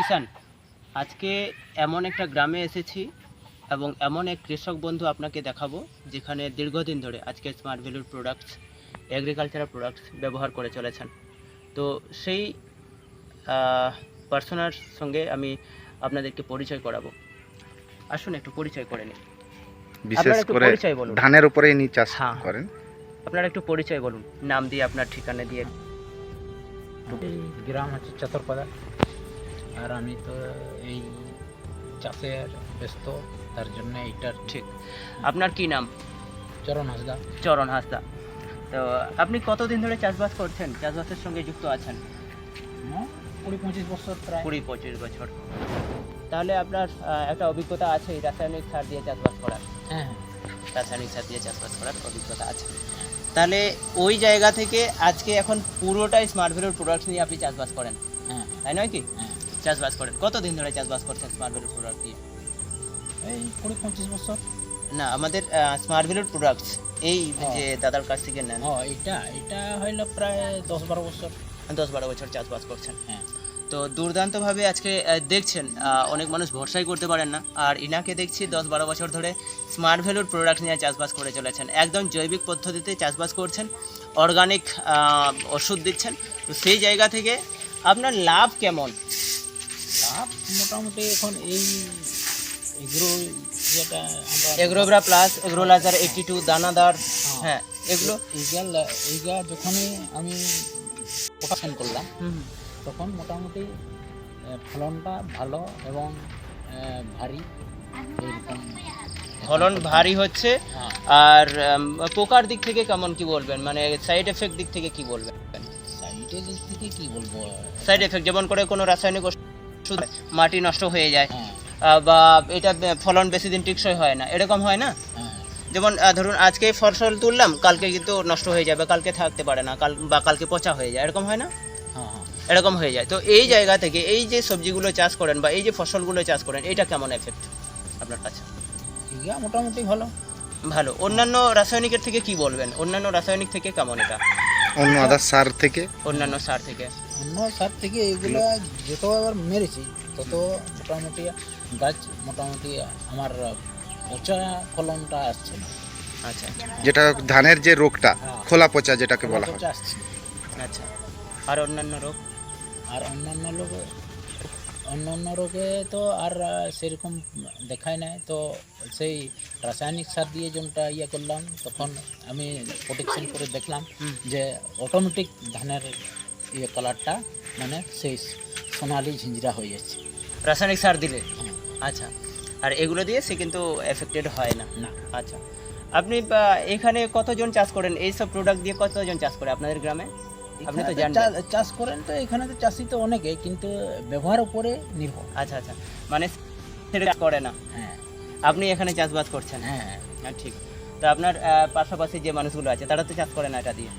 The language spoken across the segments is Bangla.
কিষান, আজকে এমন একটা গ্রামে এসেছি এবং এমন এক কৃষক বন্ধু আপনাকে দেখাবো যেখানে দীর্ঘদিন ধরে আজকে স্মার্ট ভ্যালুর প্রোডাক্টস, এগ্রিকালচারাল প্রোডাক্টস ব্যবহার করে চলেছেন। তো সেই পার্সোনার সঙ্গে আমি আপনাদেরকে পরিচয় করাবো। আসুন একটু পরিচয় করে নিন। বিশেষ করে পরিচয় বলুন। ধানের উপরে ইনি চাষ হ্যাঁ। করেন। আপনারা একটু পরিচয় বলুন, নাম দিয়ে আপনার ঠিকানা দিয়ে। এই গ্রাম হচ্ছে চতরপাড়া, আর আমি তো এই চাষের ব্যস্ত, তার জন্য এইটার ঠিক। আপনার কি নাম? চরণ হাসদা। চরণ হাসদা। তো আপনি কতদিন ধরে চাষবাস করছেন, চাষবাসের সঙ্গে যুক্ত আছেন? 20-25 বছর প্রায়। 20-25 বছর। তাহলে আপনার একটা অভিজ্ঞতা আছে এই রাসায়নিক সার দিয়ে চাষবাস করার? হ্যাঁ হ্যাঁ। রাসায়নিক সার দিয়ে চাষবাস করার অভিজ্ঞতা আছে। তাহলে ওই জায়গা থেকে আজকে এখন পুরোটাই স্মার্ট ভ্যালুর প্রোডাক্ট নিয়ে আপনি চাষবাস করেন, হ্যাঁ তাই নয় কি? হ্যাঁ। চাষবাস করেন কতদিন ধরে চাষবাস করছেন স্মার্ট ভ্যালুর প্রোডাক্ট দিয়ে? এই 20-25 বছর। না, আমাদের স্মার্ট ভ্যালুর প্রোডাক্টস এই যে দাদার কাছ থেকে নেন, এটা হইলো প্রায় 10-12 বছর। 10-12 বছর চাষবাস করছেন। হ্যাঁ। তো দুর্দান্তভাবে আজকে দেখছেন, অনেক মানুষ ভরসাই করতে পারেন না, আর ইনাকে দেখছি 10-12 বছর ধরে স্মার্ট ভ্যালুর প্রোডাক্ট নিয়ে চাষবাস করে চলেছেন। একদম জৈবিক পদ্ধতিতে চাষবাস করছেন, অর্গানিক ওষুধ দিচ্ছেন। তো সেই জায়গা থেকে আপনার লাভ কেমন? লাভ মোটামুটি এখন এই এগ্রো, যেটা আমরা এগ্রোভ্রা প্লাস, এগ্রোলাজার 82, দানাদার, হ্যাঁ এগুলো এইগা যখনই আমি প্রোডাকশন করলাম তখন মোটামুটি ফলনটা ভালো এবং ভারী, এইরকম ফলন ভারী হচ্ছে। হ্যাঁ। আর পোকার দিক থেকে কেমন কি বলবেন, মানে সাইড এফেক্ট দিক থেকে কি বলবেন? সাইডের দিক থেকে কি বলবো, সাইড এফেক্ট যেমন করে কোনো রাসায়নিক ওষুধ মাটি নষ্ট হয়ে যায়, হ্যাঁ বা এটা ফলন বেশি দিন টিকসই হয় না, এরকম হয় না? হ্যাঁ যেমন ধরুন আজকে ফসল তুললাম, কালকে কিন্তু নষ্ট হয়ে যাবে, কালকে থাকতে পারে না, কালকে পচা হয়ে যায়, এরকম হয় না? হ্যাঁ হ্যাঁ। এরকম হয়ে যায়। তো এই জায়গা থেকে এই যে সবজিগুলো চাষ করেন বা এই যে ফসলগুলো চাষ করেন, এটা কেমন এফেক্ট আপনার কাছে? এইগা মোটামুটি ভালো। ভালো। অন্যান্য রাসায়নিকের থেকে কি বলবেন, অন্যান্য রাসায়নিক থেকে কেমন এটা? অন্য আদার সার থেকে, অন্যান্য সার থেকে? অন্য সার থেকে এগুলো যত আবার মেরেছি তত মোটামুটি গাছ মোটামুটি আমার পচা ফলনটা আসছে না। আচ্ছা যেটা ধানের যে রোগটা হ্যাঁ। খোলা পচা যেটাকে বলা হয়। পচা আসছে। আচ্ছা। আর অন্যান্য রোগ? আর অন্যান্য রোগে তো আর সেরকম দেখায় নাই। তো সেই রাসায়নিক সার দিয়ে যেটা ইয়ে করলাম, তখন আমি প্রোটেকশন করে দেখলাম যে অটোমেটিক ধানের ইয়ে কালারটা মানে সেই সোনালি ঝিঞ্জিরা হয়ে যাচ্ছে রাসায়নিক সার দিলে? হ্যাঁ। আচ্ছা। আর এগুলো দিয়ে সে কিন্তু এফেক্টেড হয় না? না। আচ্ছা। আপনি এখানে কতজন চাষ করেন, এইসব প্রোডাক্ট দিয়ে কতজন চাষ করে আপনাদের গ্রামে? আপনি তো জানেন। চাষ করেন তো এখানে তো চাষি তো অনেকে, কিন্তু ব্যবহার উপরে নির্ভর। আচ্ছা আচ্ছা, মানে সেটা করে না, হ্যাঁ আপনি এখানে চাষবাস করছেন? হ্যাঁ। হ্যাঁ, ঠিক। তো আপনার পাশাপাশি যে মানুষগুলো আছে তারা তো চাষ করে না এটা দিয়ে?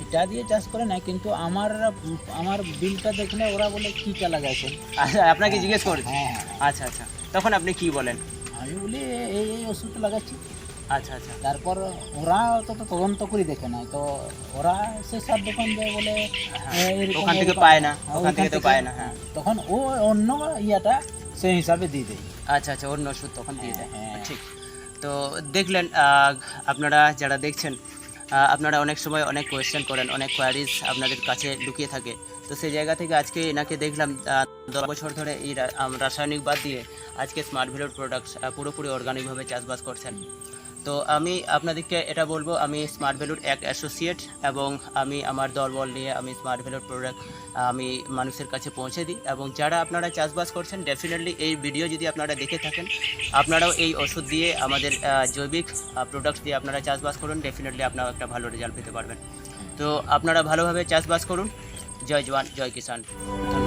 এটা দিয়ে চাষ করে না, কিন্তু আমার বিলটা দেখলে ওরা বলে কীটা লাগাইছেন। আচ্ছা, আপনাকে জিজ্ঞেস করি? হ্যাঁ। আচ্ছা আচ্ছা, তখন আপনি কি বলেন? আমি বলি এই ওষুধ লাগাচ্ছি। আচ্ছা আচ্ছা। তারপর ওরা তো তদন্ত করে দেখে না, তো ওরা সে সার দোকান যায় বলে এরকম ওখান থেকে এরকম। পায় না, হ্যাঁ, ওখান থেকে তো পায় না। হ্যাঁ। তখন ও অন্য ইয়েটা সেই হিসাবে দিয়ে দেয়। আচ্ছা আচ্ছা, অন্য ওষুধ তখন দিয়ে দেয়। হ্যাঁ। ঠিক। তো দেখলেন, আপনারা যারা দেখছেন, আপনারা অনেক সময় অনেক কোয়েশ্চেন করেন, অনেক কোয়ারিজ আপনাদের কাছে লুকিয়ে থাকে। তো সেই জায়গা থেকে আজকে এনাকে দেখলাম 10 বছর ধরে এই রাসায়নিক বাদ দিয়ে আজকে স্মার্ট ভ্যালুর প্রোডাক্টস পুরোপুরি অর্গানিকভাবে চাষবাস করছেন। তো আমি আপনাদেরকে এটা বলবো, আমি স্মার্ট ভ্যালুর এক অ্যাসোসিয়েট এবং আমি আমার দলবল নিয়ে আমি স্মার্ট ভ্যালুর প্রোডাক্ট আমি মানুষের কাছে পৌঁছে দিই। এবং যারা আপনারা চাষবাস করছেন, ডেফিনেটলি এই ভিডিও যদি আপনারা দেখে থাকেন, আপনারাও এই ওষুধ দিয়ে আমাদের জৈবিক প্রোডাক্টস দিয়ে আপনারা চাষবাস করুন, ডেফিনেটলি আপনারাও একটা ভালো রেজাল্ট পেতে পারবেন। তো আপনারা ভালোভাবে চাষবাস করুন। জয় জওয়ান, জয় কিষান। ধন্যবাদ।